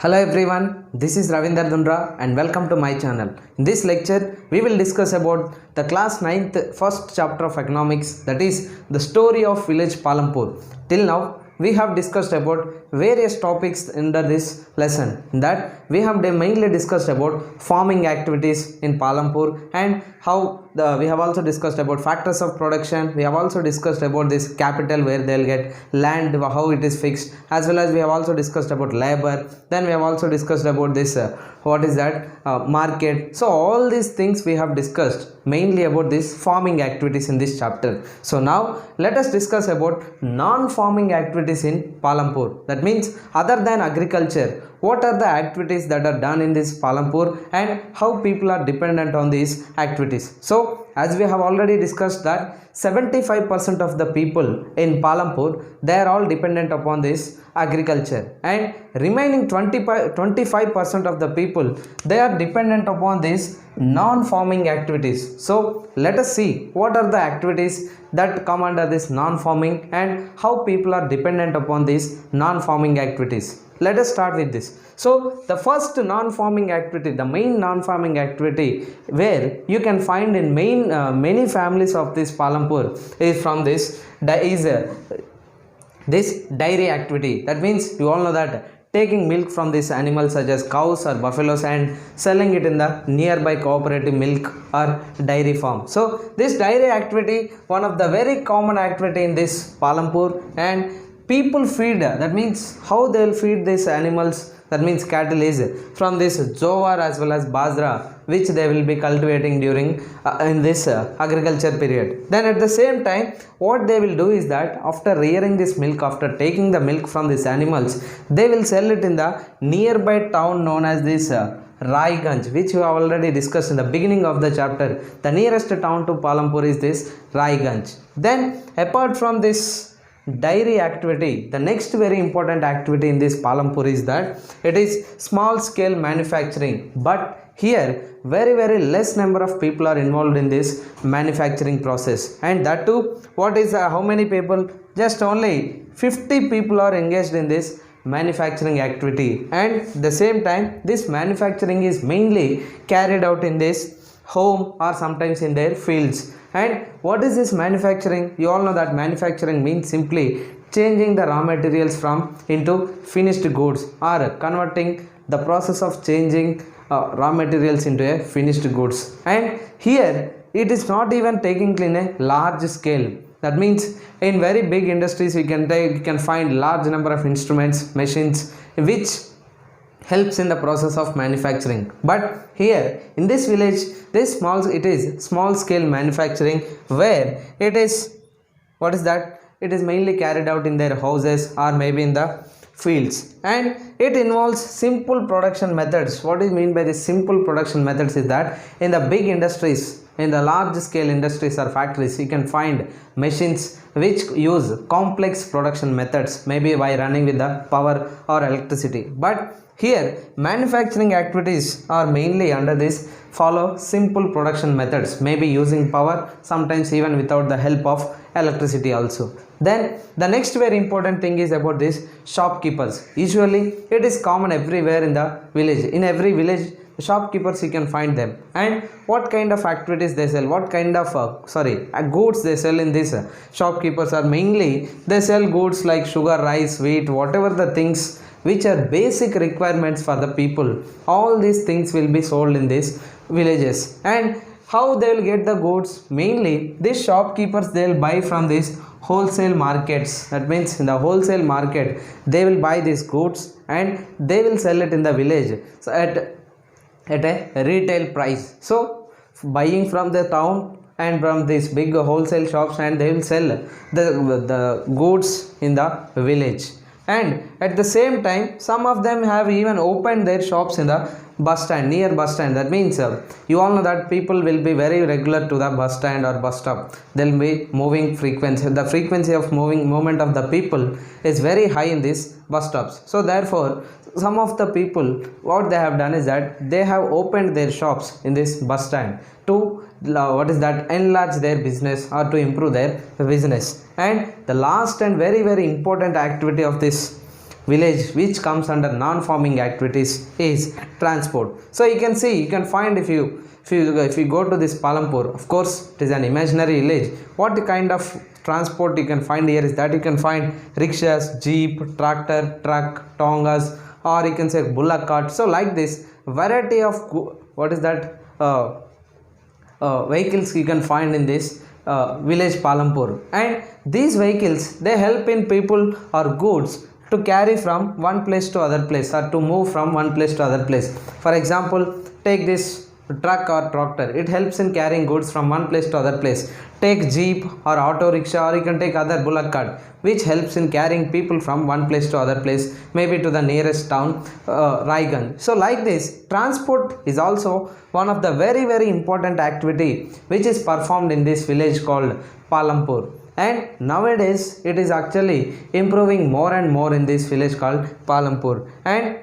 Hello everyone, this is Ravinder Dundra and welcome to my channel. In this lecture, we will discuss about the class 9th first chapter of economics, that is the story of village Palampur. Till now, we have discussed about various topics under this lesson. In that, we have mainly discussed about farming activities in Palampur and how we have also discussed about factors of production. We have also discussed about this capital where they'll get land, how it is fixed, as well as we have also discussed about labor. Then we have also discussed about this market. So all these things we have discussed mainly about this farming activities in this chapter. So now let us discuss about non-farming activities in Palampur. That means other than agriculture, what are the activities that are done in this Palampur and how people are dependent on these activities. So as we have already discussed that 75% of the people in Palampur, they are all dependent upon this agriculture, and remaining 25% of the people, they are dependent upon these non-farming activities. So let us see what are the activities that come under this non-farming and how people are dependent upon these non-farming activities. Let us start with this. So the first non-farming activity, the main non-farming activity where you can find in many families of this Palampur is from this dairy activity. That means you all know that taking milk from these animals such as cows or buffaloes and selling it in the nearby cooperative milk or dairy farm. So this dairy activity, one of the very common activity in this Palampur, and people feed, that means how they will feed these animals, that means cattle, is from this jowar as well as bajra, which they will be cultivating during in this agriculture period. Then at the same time, what they will do is that after rearing this milk, after taking the milk from these animals, they will sell it in the nearby town known as this Raiganj, which we have already discussed in the beginning of the chapter. The nearest town to Palampur is this Raiganj. Then apart from this dairy activity, the next very important activity in this Palampur is that it is small scale manufacturing, but here very less number of people are involved in this manufacturing process, and that too, what is how many people? Just only 50 people are engaged in this manufacturing activity, and at the same time this manufacturing is mainly carried out in this home or sometimes in their fields. And what is this manufacturing? You all know that manufacturing means simply changing the raw materials from into finished goods, or converting the process of changing raw materials into a finished goods. And here it is not even taking in a large scale. That means in very big industries you can find large number of instruments, machines, which helps in the process of manufacturing. But here in this village, it is small scale manufacturing, where it is, what is that? It is mainly carried out in their houses or maybe in the fields, and it involves simple production methods. What is mean by this simple production methods is that in the big industries, in the large scale industries or factories, you can find machines which use complex production methods, maybe by running with the power or electricity. But here manufacturing activities are mainly under this follow simple production methods, maybe using power, sometimes even without the help of electricity also. Then the next very important thing is about this shopkeepers. Usually it is common everywhere in the village. In every village, shopkeepers you can find them, and what kind of activities they sell, what kind of goods they sell in this shopkeepers are mainly they sell goods like sugar, rice, wheat, whatever the things which are basic requirements for the people. All these things will be sold in these villages. And how they will get the goods? Mainly these shopkeepers, they will buy from these wholesale markets. That means in the wholesale market they will buy these goods and they will sell it in the village, so at a retail price. So buying from the town and from these big wholesale shops, and they will sell the goods in the village. And at the same time, some of them have even opened their shops in the bus stand, near bus stand. That means you all know that people will be very regular to the bus stand or bus stop. There will be moving frequency. The frequency of movement of the people is very high in these bus stops. So therefore, some of the people, what they have done is that they have opened their shops in this bus stand to enlarge their business or to improve their business. And the last and very important activity of this village which comes under non-farming activities is transport. So you can see, you can find if you go to this Palampur, of course it is an imaginary village. What kind of transport you can find here is that you can find rickshaws, jeep, tractor, truck, tongas, or you can say bullock cart. So like this variety of what is that vehicles you can find in this village Palampur, and these vehicles they help in people or goods to carry from one place to other place or to move from one place to other place. For example, take this truck or tractor, it helps in carrying goods from one place to other place. Take jeep or auto rickshaw, or you can take other bullock cart which helps in carrying people from one place to other place, maybe to the nearest town, Raigan. So like this, transport is also one of the very important activity which is performed in this village called Palampur. And nowadays it is actually improving more and more in this village called Palampur. And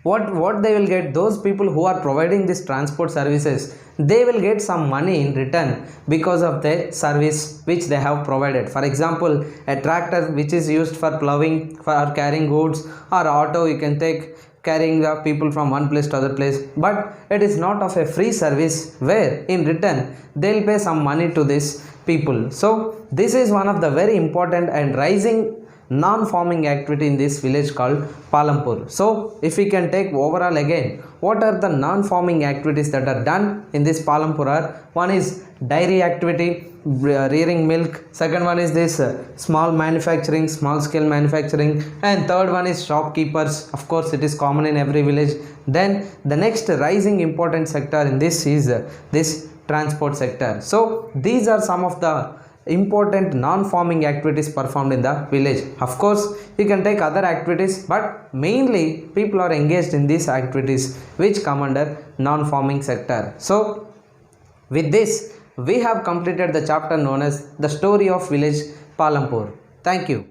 what they will get, those people who are providing this transport services, they will get some money in return because of the service which they have provided. For example, a tractor which is used for plowing, for carrying goods, or auto you can take carrying the people from one place to other place, but it is not of a free service where in return they'll pay some money to these people. So this is one of the very important and rising non-farming activity in this village called Palampur. So if we can take overall again, what are the non-farming activities that are done in this Palampur are, one is dairy activity, rearing milk, second one is this small manufacturing, small scale manufacturing, and third one is shopkeepers. Of course it is common in every village. Then the next rising important sector in this is this transport sector. So these are some of the important non-farming activities performed in the village. Of course you can take other activities, but mainly people are engaged in these activities which come under non-farming sector. So with this we have completed the chapter known as the story of village Palampur. Thank you.